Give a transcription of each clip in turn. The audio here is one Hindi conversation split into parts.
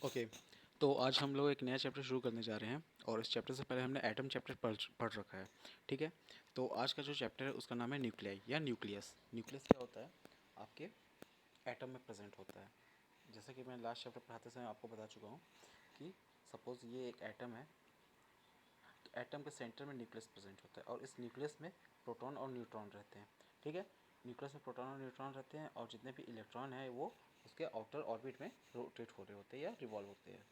ओके। तो आज हम लोग एक नया चैप्टर शुरू करने जा रहे हैं और इस चैप्टर से पहले हमने एटम चैप्टर पढ़ रखा है। ठीक है। तो आज का जो चैप्टर है उसका नाम है न्यूक्लियाई या न्यूक्लियस। न्यूक्लियस क्या होता है? आपके एटम में प्रेजेंट होता है। जैसे कि मैं लास्ट चैप्टर पढ़ाते समय आपको बता चुका हूँ कि सपोज़ ये एक एटम है, तो एटम के सेंटर में न्यूक्लियस प्रेजेंट होता है और इस न्यूक्लियस में प्रोटॉन और न्यूट्रॉन रहते हैं। ठीक है। न्यूक्लियस में प्रोटॉन और न्यूट्रॉन रहते हैं और जितने भी इलेक्ट्रॉन हैं वो उसके आउटर ऑर्बिट में रोटेट हो रहे होते हैं या रिवॉल्व होते हैं।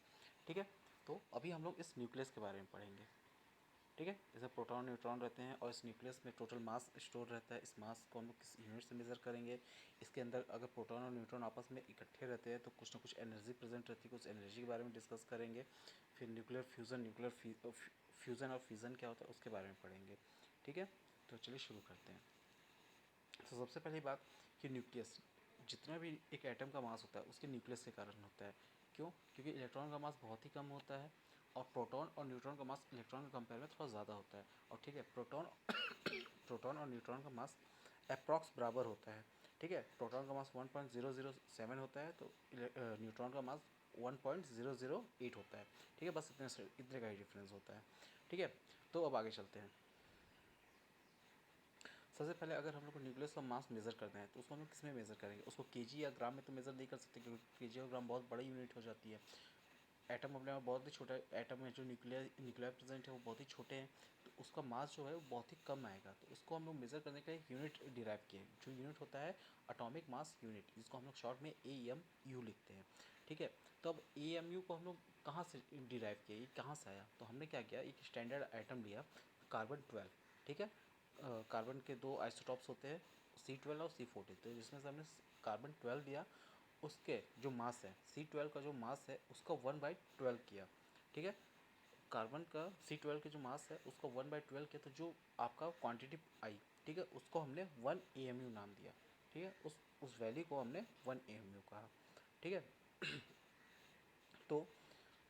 ठीक है। तो अभी हम लोग इस न्यूक्लियस के बारे में पढ़ेंगे। ठीक है। जैसे प्रोटॉन न्यूट्रॉन रहते हैं और इस न्यूक्लियस में टोटल मास स्टोर रहता है। इस मास को हम लोग किस यूनिट से मेज़र करेंगे? इसके अंदर अगर प्रोटॉन और न्यूट्रॉन आपस में इकट्ठे रहते हैं तो कुछ ना कुछ एनर्जी प्रेजेंट रहती है, कुछ एनर्जी के बारे में डिस्कस करेंगे। फिर फ्यूज़न और फिज़न क्या होता है उसके बारे में पढ़ेंगे। ठीक है। तो चलिए शुरू करते हैं। तो सबसे पहली बात कि न्यूक्लियस, जितना भी एक एटम का मास होता है उसके न्यूक्लियस के कारण होता है। क्यों? क्योंकि इलेक्ट्रॉन का मास बहुत ही कम होता है और प्रोटॉन और न्यूट्रॉन का मास इलेक्ट्रॉन के कंपेयर में थोड़ा ज़्यादा होता है। और ठीक है, प्रोटॉन और न्यूट्रॉन का मास अप्रॉक्स बराबर होता है। ठीक है। प्रोटॉन का मास 1.007 होता है तो न्यूट्रॉन का मास 1.008 होता है। ठीक है। बस इतने का ही डिफरेंस होता है। ठीक है। तो अब आगे चलते हैं। सबसे पहले अगर हम लोग को न्यूक्लियस का मास मेज़र करना है तो उसको हम लोग किस में मेज़र करेंगे? उसको केजी या ग्राम में तो मेज़र नहीं कर सकते क्योंकि केजी और ग्राम बहुत बड़ी यूनिट हो जाती है। एटम अपने में बहुत ही छोटा एटम में जो न्यूक्लियर प्रेजेंट है वो बहुत ही छोटे हैं, तो उसका मास जो है वो बहुत ही कम आएगा। तो उसको हम लोग मेज़र करने का एक यूनिट डिराइव किए हैं। जो यूनिट होता है एटॉमिक मास यूनिट, जिसको हम लोग शॉर्ट में AMU लिखते हैं। ठीक है। तो अब AMU को हम लोग कहाँ से डिराइव किया, ये कहाँ से आया? तो हमने क्या किया, एक स्टैंडर्ड आइटम लिया, कार्बन 12। ठीक है। कार्बन के दो आइसोटॉप्स होते हैं, C12 और C14। तो जिसमें से हमने कार्बन 12 लिया, उसके जो मास है C12 का जो मास है उसका 1/12 किया। ठीक है। कार्बन का C12 के जो मास है उसको 1/12 किया, तो जो आपका क्वांटिटी आई, ठीक है, उसको हमने 1 AMU नाम दिया। ठीक है। उस वैल्यू को हमने 1 AMU कहा। ठीक है। तो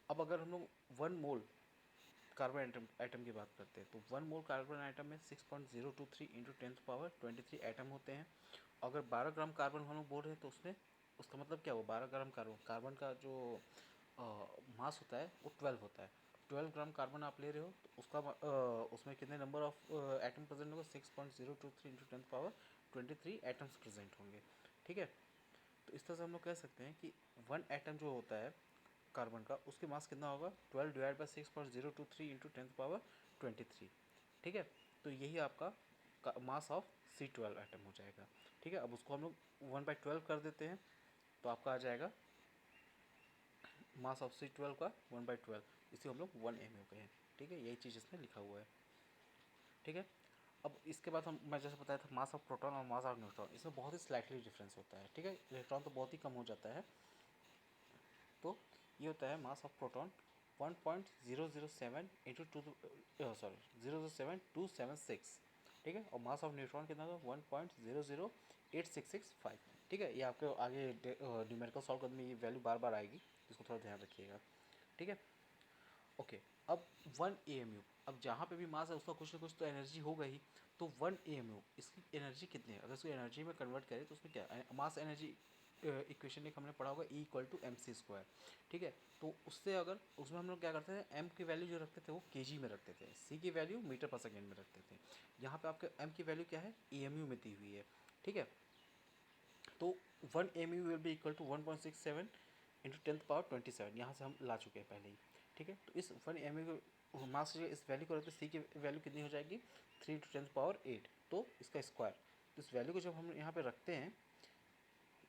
अब अगर हम लोग 1 मोल कार्बन एटम की बात करते हैं तो 1 मोल कार्बन आइटम में 6.023 इंटू 10 पावर 23 एटम होते हैं। अगर 12 ग्राम कार्बन हम लोग बोल रहे हैं तो उसमें उसका मतलब क्या हुआ? 12 ग्राम कार्बन, कार्बन का जो मास होता है वो 12 होता है। 12 ग्राम कार्बन आप ले रहे हो तो उसका उसमें कितने नंबर ऑफ एटम प्रेजेंट होंगे? 6.023 इंटू 10 पावर 23 एटम्स प्रेजेंट होंगे। ठीक है। तो इस तरह से हम लोग कह सकते हैं कि 1 एटम जो होता है कार्बन का, उसके मास कितना होगा? 12 डिवाइड बाई 6.023 इंटू 10 पावर 23। ठीक है। तो यही आपका मास ऑफ C12 एटम हो जाएगा। ठीक है। अब उसको हम लोग 1/12 कर देते हैं तो आपका आ जाएगा मास ऑफ C12 का 1/12, इसे हम लोग 1 AMU कहें। ठीक है। यही चीज़ इसमें लिखा हुआ है। ठीक है। अब इसके बाद मैं जैसे बताया था मास ऑफ प्रोटॉन और मास ऑफ न्यूट्रॉन, इसमें बहुत ही स्लाइटली डिफरेंस होता है। ठीक है। इलेक्ट्रॉन तो बहुत ही कम हो जाता है। तो ये होता है मास ऑफ प्रोटॉन 1.007 इंटू 0.07276। ठीक है। और मास ऑफ न्यूट्रॉन कितना था? 1.00865। ठीक है। ये आपके आगे न्यूमेरिकल सॉल्व करने में ये वैल्यू बार बार आएगी, इसको थोड़ा ध्यान रखिएगा। ठीक है। ओके। अब 1 AMU, अब जहाँ पे भी मास है उसका कुछ ना कुछ तो एनर्जी होगा ही। तो 1 AMU इसकी एनर्जी कितनी है? अगर इसको एनर्जी में कन्वर्ट करें तो उसमें क्या मास एनर्जी इक्वेशन एक हमने पढ़ा होगा, E=mc²। ठीक है। तो उससे अगर उसमें हम लोग क्या करते थे, m की वैल्यू जो रखते थे वो kg में रखते थे, c की वैल्यू मीटर पर सेकेंड में रखते थे। यहाँ पे आपके m की वैल्यू क्या है? AMU में दी हुई है। ठीक है। तो 1 AMU will be equal to 1.67 into 10 power 27, यहाँ से हम ला चुके हैं पहले ही। ठीक है। तो इस 1 AMU को मास जो इस वैल्यू को रखते, सी की वैल्यू कितनी हो जाएगी? 3 × 10 पावर 8, तो इसका स्क्वायर। तो इस वैल्यू को जब हम यहाँ पे रखते हैं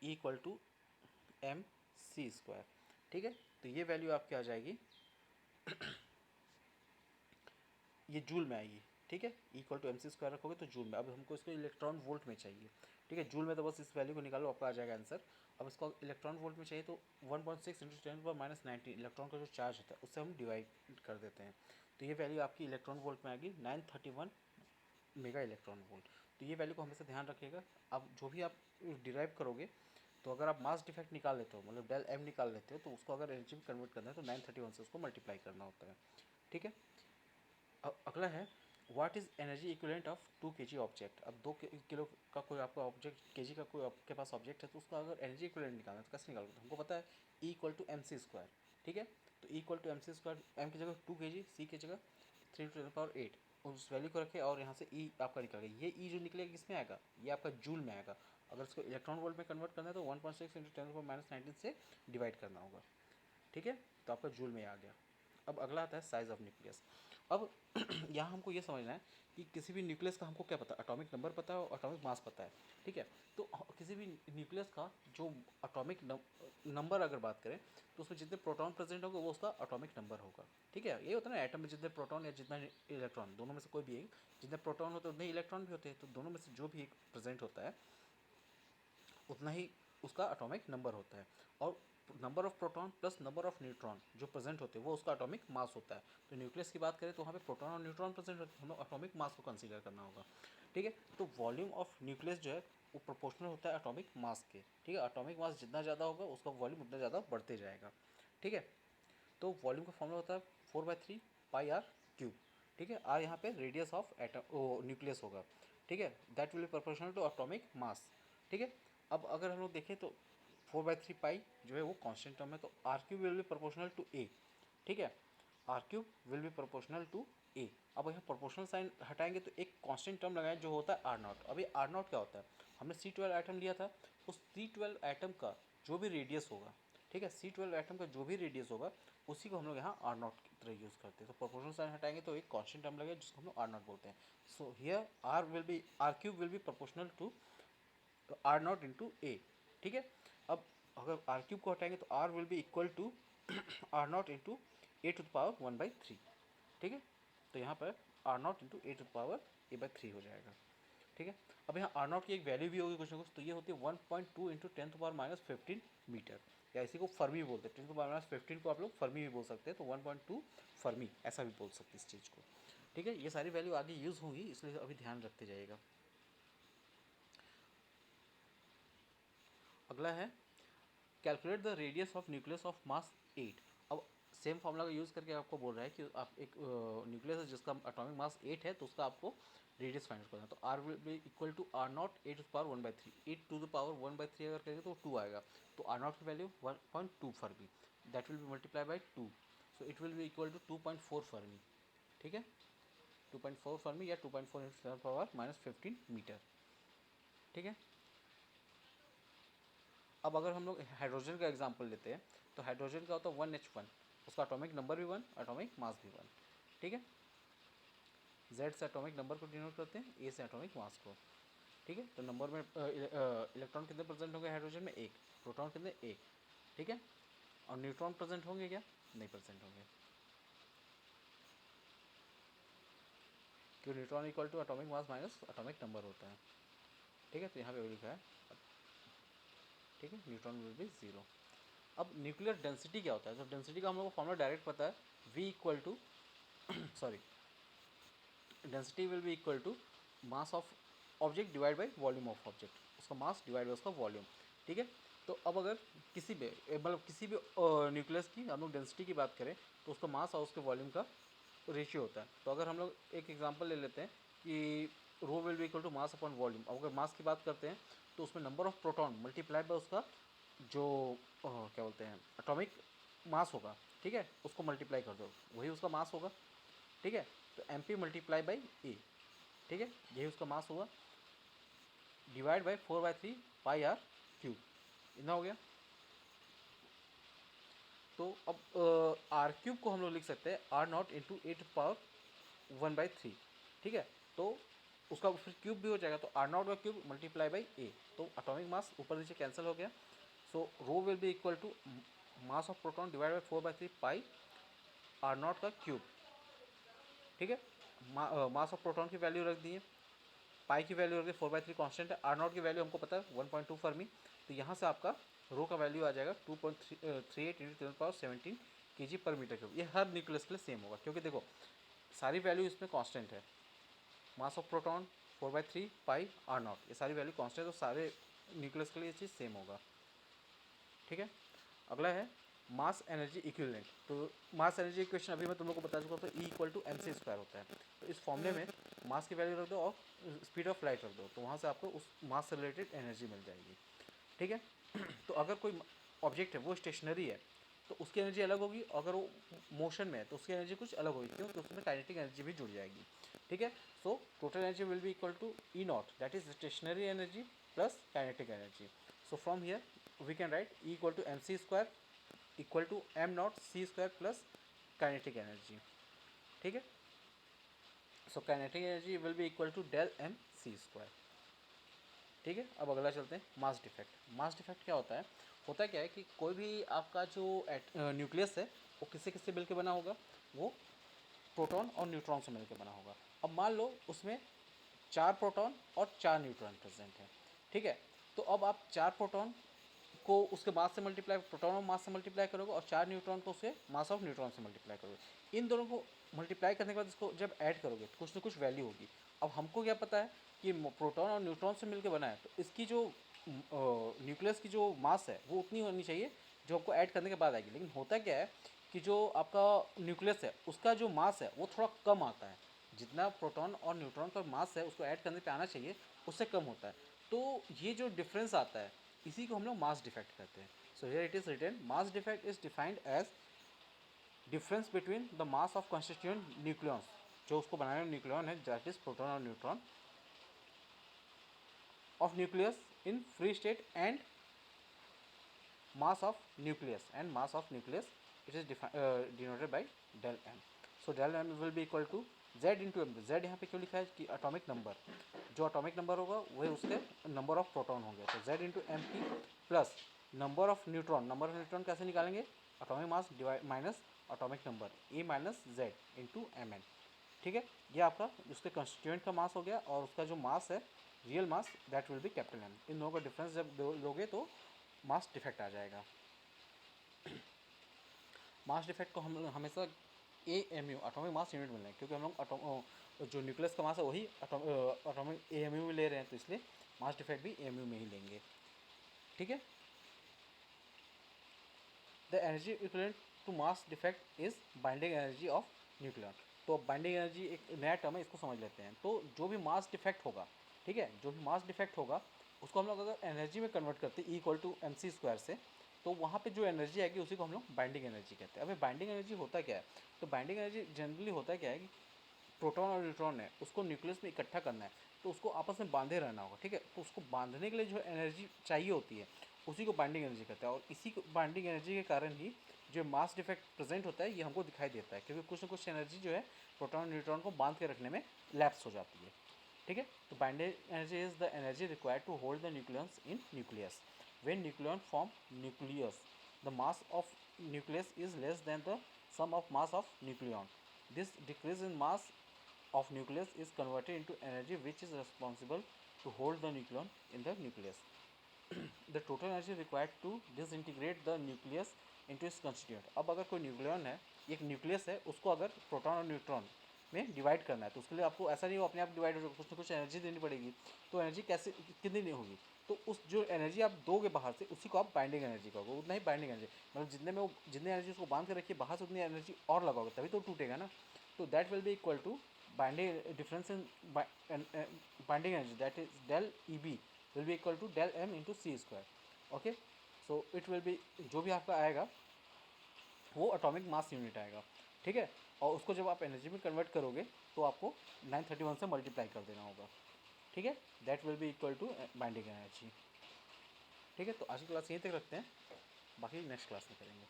E=mc²। ठीक है। तो ये वैल्यू आपकी आ जाएगी, ये जूल में आएगी। ठीक है। E=mc² रखोगे तो जूल में। अब हमको इसको इलेक्ट्रॉन वोल्ट में चाहिए। ठीक है। जूल में तो बस इस वैल्यू को निकालो, आपका आ जाएगा आंसर। अब इसको इलेक्ट्रॉन वोल्ट में चाहिए तो 1.6 इंटू 10⁻⁹ इलेक्ट्रॉन का जो चार्ज होता है उससे हम डिवाइड कर देते हैं। तो ये वैल्यू आपकी इलेक्ट्रॉन वोल्ट में आएगी 931 मेगा इलेक्ट्रॉन वोल्ट। तो ये वैल्यू को हमेशा ध्यान रखिएगा। अब जो भी आप डिराइव करोगे, तो अगर आप मास डिफेक्ट निकाल लेते हो, मतलब डेल एम निकाल लेते हो, तो उसको अगर एनर्जी में कन्वर्ट करना है तो 931 से उसको मल्टीप्लाई करना होता है। ठीक है। अब अगला है what is energy equivalent of 2 kg object. अब 2 किलो का कोई आपका ऑब्जेक्ट, केजी का कोई आपके पास ऑब्जेक्ट है तो उसका अगर एनर्जी इक्विवेलेंट निकालना है तो कैसे निकालोगे? तो हमको पता है E=mc²। ठीक है। तो equal to M C square, m की जगह 2 kg, सी की जगह 3 × 10⁸ उस वैल्यू को रखे और यहाँ से ई आपका निकल गया। ये ई जो निकलेगा किसमें आएगा, ये आपका जूल में आएगा। अगर इसको इलेक्ट्रॉन वोल्ट में कन्वर्ट करना है तो 1.6 × 10⁻⁻19 से डिवाइड करना होगा। ठीक है, तो आपका जूल में आ गया। अब अगला आता है साइज ऑफ न्यूक्लियस। अब यहाँ हमको ये समझना है कि किसी भी न्यूक्लियस का हमको क्या पता है, एटॉमिक नंबर पता है और एटॉमिक मास पता है। ठीक है, तो किसी भी न्यूक्लियस का जो एटॉमिक नंबर अगर बात करें तो उसमें जितने प्रोटॉन प्रेजेंट होंगे वो उसका एटॉमिक नंबर होगा। ठीक है, ये होता है ना एटम में जितने प्रोटॉन या जितना इलेक्ट्रॉन, दोनों में से कोई भी एक, जितने प्रोटॉन होते हैं उतने इलेक्ट्रॉन भी होते हैं, तो दोनों में से जो भी एक प्रेजेंट होता है उतना ही उसका एटॉमिक नंबर होता है। और number of proton plus number of neutron जो प्रेजेंट होते हैं वो उसका एटॉमिक मास होता है। तो न्यूक्लियस की बात करें तो वहाँ पे प्रोटॉन और न्यूट्रॉन प्रेजेंट होते हैं, हमें एटॉमिक मास को कंसीडर करना होगा। ठीक है, तो वॉल्यूम ऑफ न्यूक्लियस जो है वो प्रोपोर्शनल होता है एटॉमिक मास के। ठीक है, एटॉमिक मास जितना ज़्यादा होगा उसका वॉल्यूम उतना ज़्यादा बढ़ते जाएगा। ठीक है, तो वॉल्यूम का फॉर्मूला होता है 4/3 πr³ ठीक है, आर यहाँ पे रेडियस ऑफ एटम न्यूक्लियस होगा। ठीक है, that will be proportional to atomic mass. ठीक है, अब अगर हम लोग देखें तो 4/3 जो है वो कांस्टेंट टर्म है, तो r³ will be proportional to a। ठीक है, r³ will be proportional to a। अब यहाँ प्रोपोर्शनल साइन हटाएंगे तो एक कांस्टेंट टर्म लगाएं जो होता है r0। अब ये r0 क्या होता है, हमने C12 एटम लिया था, उस C12 एटम का जो भी रेडियस होगा, ठीक है, C12 एटम का जो भी रेडियस होगा उसी को हम लोग यहाँ R0 की तरह यूज़ करते हैं। तो प्रोपोर्शनल साइन हटाएंगे तो एक कांस्टेंट टर्म लगेगा जिसको हम लोग R0 बोलते हैं। So here r³ will be proportional to R0 into A. ठीक है, अब अगर r³ को हटाएंगे तो r will be equal to R0 into a⁻1/3। ठीक है, तो यहाँ पर R0 इंटू a⁻a/3 हो जाएगा। ठीक है, अब यहाँ R0 की एक वैल्यू भी होगी कुछ ना कुछ, तो ये होती है 1.2 इंटू 10⁻⁻15 मीटर, या इसी को फर्मी बोलते हैं। 10⁻⁻15 को आप लोग फर्मी भी बोल सकते हैं, तो 1.2 फर्मी ऐसा भी बोल सकते हैं इस चीज़ को। ठीक है, ये सारी वैल्यू आगे यूज़ होंगी, इसलिए अभी ध्यान रखते जाइएगा। अगला है calculate the radius of nucleus of mass 8। अब सेम फॉर्मूला का यूज़ करके आपको बोल रहा है कि आप एक न्यूक्लियस है जिसका एटॉमिक मास 8 है, तो उसका आपको रेडियस फाइंड करना है। तो r will be equal to R0 8⁻1/3। 8⁻1/3 अगर करेंगे तो 2 आएगा, तो R0 की value 1.2 fermi, that will be multiply by 2, so it will be equal to 2.4 fermi. ठीक है, 2.4 फर्मी या 2.4 × 10⁻⁻15 मीटर। ठीक है, अब अगर हम लोग हाइड्रोजन का एग्जांपल लेते हैं तो हाइड्रोजन का होता है 1H1, उसका एटॉमिक नंबर भी 1, एटॉमिक मास भी 1। ठीक है, Z से एटॉमिक नंबर को डिनोट करते हैं, A से एटॉमिक मास को। ठीक है, तो नंबर में इलेक्ट्रॉन कितने प्रेजेंट होंगे हाइड्रोजन में, 1, प्रोटॉन कितने, 1। ठीक है, और न्यूट्रॉन प्रेजेंट होंगे क्या, नहीं प्रेजेंट होंगे, क्योंकि neutron equal to atomic mass minus atomic number होता है। ठीक है, तो यहाँ पे वो लिखा है। ठीक है, न्यूट्रॉन विल बी 0। अब न्यूक्लियर डेंसिटी क्या होता है, तो डेंसिटी का हम लोग को फॉर्मूला डायरेक्ट पता है, V equal to sorry density will be equal to mass of object divide by volume of object, उसका मास डिवाइड बाई उसका वॉल्यूम। ठीक है, तो अब अगर किसी भी मतलब किसी भी न्यूक्लियस की हम लोग डेंसिटी की बात करें तो उसका मास और उसके वॉल्यूम का रेशियो होता है। तो अगर हम लोग एक एग्जांपल ले लेते हैं कि rho will be equal to mass upon volume. अब अगर मास की बात करते हैं तो उसमें number of proton multiply by उसका जो क्या बोलते हैं एटॉमिक मास होगा। ठीक है, उसको मल्टीप्लाई कर दो, वही उसका मास होगा। ठीक है, तो एम पी मल्टीप्लाई बाई ए। ठीक है, यही उसका मास होगा, डिवाइड बाई 4/3 πr³ इतना हो गया। तो अब r³ को हम लोग लिख सकते हैं R0 इंटू 8⁻1/3। ठीक है, तो उसका फिर क्यूब भी हो जाएगा, तो R0 का क्यूब मल्टीप्लाई बाई ए, तो एटॉमिक मास ऊपर नीचे कैंसिल हो गया। So rho will be equal to mass of proton divide by 4/3 πr0 का क्यूब। ठीक है, मास ऑफ प्रोटॉन की वैल्यू रख दिए, पाई की वैल्यू रख दी 4/3 कॉन्स्टेंट है, R0 की वैल्यू हमको पता है 1.2 फर्मी, तो यहाँ से आपका रो का वैल्यू आ जाएगा 2.38 × 10⁻17 kg पर मीटर क्यूब। ये हर न्यूक्लियस के लिए सेम होगा, क्योंकि देखो सारी वैल्यू इसमें कांस्टेंट है। मास ऑफ प्रोटॉन 4/3 πr0, ये सारी वैल्यू कांस्टेंट है, तो सारे न्यूक्लियस के लिए ये चीज़ सेम होगा। ठीक है, अगला है मास एनर्जी इक्विवेलेंट। तो मास एनर्जी इक्वेशन अभी मैं तुम लोग को बता चुका हूँ, तो E equal to M C square होता है। तो इस फॉर्मूले में मास की वैल्यू रख दो और स्पीड ऑफ लाइट रख दो, तो वहाँ से आपको उस मास से रिलेटेड एनर्जी मिल जाएगी। ठीक है, तो अगर कोई ऑब्जेक्ट है वो स्टेशनरी है तो उसकी एनर्जी अलग होगी, अगर वो मोशन में है तो उसकी एनर्जी कुछ अलग होगी, क्यों? तो उसमें काइनेटिक एनर्जी भी जुड़ जाएगी, ठीक है। So total energy will be equal to E naught, that is stationary energy plus kinetic energy. So from here we can write E equal to M C square equal to M naught C square plus kinetic energy, ठीक है। So kinetic energy will be equal to del M C square, ठीक है। अब अगला चलते हैं मास डिफेक्ट। मास डिफेक्ट क्या होता है? होता क्या है कि कोई भी आपका जो न्यूक्लियस है वो किससे किससे मिल के बना होगा? वो प्रोटॉन और न्यूट्रॉन से मिलकर बना होगा। अब मान लो उसमें 4 प्रोटॉन और 4 न्यूट्रॉन प्रेजेंट हैं, ठीक है। तो अब आप 4 प्रोटॉन को उसके मास से मल्टीप्लाई, प्रोटॉन और मास से मल्टीप्लाई करोगे, और 4 न्यूट्रॉन को उसके मास ऑफ न्यूट्रॉन से मल्टीप्लाई करोगे। इन दोनों को मल्टीप्लाई करने के बाद इसको जब ऐड करोगे तो कुछ ना कुछ वैल्यू होगी। अब हमको क्या पता है कि प्रोटॉन और न्यूट्रॉन से मिलकर बना है, तो इसकी जो न्यूक्लियस की जो मास है वो उतनी होनी चाहिए जो आपको ऐड करने के बाद आएगी। लेकिन होता क्या है कि जो आपका न्यूक्लियस है उसका जो मास है वो थोड़ा कम आता है, जितना प्रोटॉन और न्यूट्रॉन का मास है उसको ऐड करने पे आना चाहिए उससे कम होता है। तो ये जो डिफरेंस आता है इसी को हम लोग मास डिफेक्ट कहते हैं। So here it is written mass defect is defined as difference between the mass of constituent nucleons, जो उसको बनाने वाले न्यूक्लियॉन है दैट इज प्रोटॉन और neutron of nucleus in free state and mass of nucleus it is denoted by del m. So del m will be equal to z into m. z यहाँ पे क्यों लिखा है कि एटॉमिक नंबर, जो एटॉमिक नंबर होगा वही उसके नंबर ऑफ प्रोटॉन होंगे। तो z into M P plus number of neutron कैसे निकालेंगे? Atomic mass divide minus atomic number A minus Z into M N, ठीक है। ये आपका उसके कंस्टिट्यूएंट का मास हो गया, और उसका जो मास है real mass that will be capital M. इन दोनों का डिफरेंस जब लोगे तो मास डिफेक्ट आ जाएगा। मास डिफेक्ट को हम हमेशा A M U atomic mass unit मिल रहे हैं, क्योंकि हम लोग जो न्यूक्लियस का मास है वही एटॉमिक ए एम यू में ले रहे हैं, तो इसलिए मास डिफेक्ट भी ए एम यू में ही लेंगे, ठीक है। The energy equivalent to mass defect is binding energy of nucleon. तो बाइंडिंग एनर्जी एक नया टर्म है, इसको समझ लेते हैं। तो जो भी मास डिफेक्ट होगा, ठीक है, जो भी मास डिफेक्ट होगा उसको हम लोग अगर एनर्जी में कन्वर्ट करते हैं equal to M C square से, तो वहाँ पे जो एनर्जी आएगी उसी को हम लोग बाइंडिंग एनर्जी कहते हैं। अभी बाइंडिंग एनर्जी होता क्या है? तो बाइंडिंग एनर्जी जनरली होता क्या है कि प्रोटॉन और न्यूट्रॉन है उसको न्यूक्लियस में इकट्ठा करना है, तो उसको आपस में बांधे रहना होगा, ठीक है। तो उसको बांधने के लिए जो एनर्जी चाहिए होती है उसी को बाइंडिंग एनर्जी कहते हैं, और इसी को बाइंडिंग एनर्जी के कारण ही जो मास डिफेक्ट प्रेजेंट होता है ये हमको दिखाई देता है, क्योंकि कुछ ना कुछ एनर्जी जो है प्रोटॉन और न्यूट्रॉन को बांध के रखने में लैप्स हो जाती है, ठीक है। तो binding energy is the energy required to hold the nucleons in nucleus. When nucleon form nucleus the mass of nucleus is less than the sum of mass of nucleon. This decrease in mass of nucleus is converted into energy which is responsible to hold the nucleon in the nucleus. The total energy required to disintegrate the nucleus into its constituent. अब अगर कोई न्यूक्लियन है, एक न्यूक्लियस है, उसको अगर प्रोटॉन और न्यूट्रॉन में डिवाइड करना है तो उसके लिए आपको ऐसा नहीं हो अपने आप डिवाइड हो जाएगा, कुछ ना कुछ एनर्जी देनी पड़ेगी। तो एनर्जी कैसे कितनी नहीं होगी? तो उस जो एनर्जी आप दोगे बाहर से उसी को आप बाइंडिंग एनर्जी कहोगे। उतना ही बाइंडिंग एनर्जी मतलब जितने एनर्जी उसको बांध के रखिए बाहर से उतनी एनर्जी और लगाओगे तभी तो टूटेगा ना। तो that will be equal to binding difference in binding energy that is del E B will be equal to del M into C square. Okay, so it will be जो भी आपका आएगा वो एटॉमिक मास यूनिट आएगा, ठीक है। और उसको जब आप एनर्जी में कन्वर्ट करोगे तो आपको 931 से मल्टीप्लाई कर देना होगा, ठीक है। That will be equal to binding energy, ठीक है। तो आज की क्लास यहीं तक रखते हैं, बाकी नेक्स्ट क्लास में करेंगे।